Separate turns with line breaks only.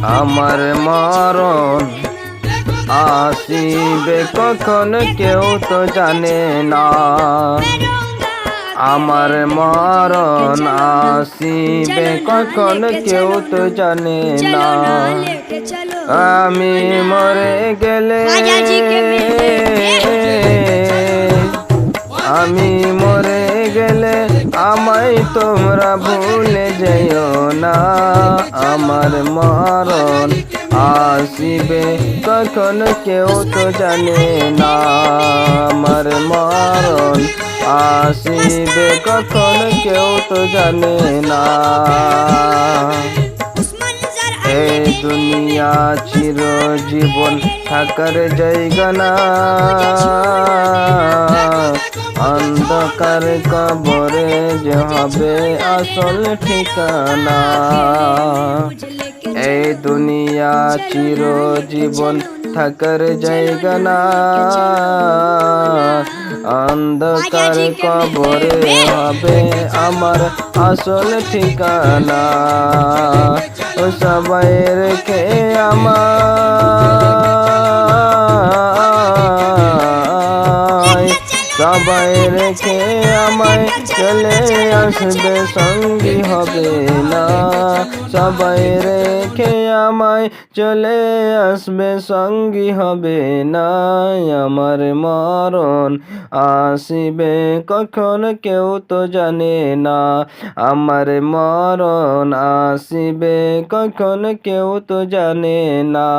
আমার মরণ আসিবে কখন কেউ তো জানে না। আমার মরণ আসিবে কখন কেউ তো জানে না। আমি মরে গেলে আমি মরে গেলে আমায় তোমরা ভুলে যেও না। আমার মরণ আসিবে কখন কেউ তো জানে না। আমার মরণ আসিবে কখন কেউ তো জানে না। এই দুনিয়া চিরজীবন থাকার জায়গা না, অন্ধকার কবরে যে হবে আসল ঠিকানা। এই দুনিয়া চিরজীবন থাকার জায়গা না, অন্ধকার কবরে হবে আমার আসল ঠিকানা। ও সবাই রেখে সবাই রেখে আমায় চলে আসবে সঙ্গী হবে না। সবাই রেখে আমায় চলে আসবে সঙ্গী হবে না। আমার মরণ আসিবে কখন কেউ তো জানে না। আমার মরণ আসিবে কখন কেউ তো জানে না।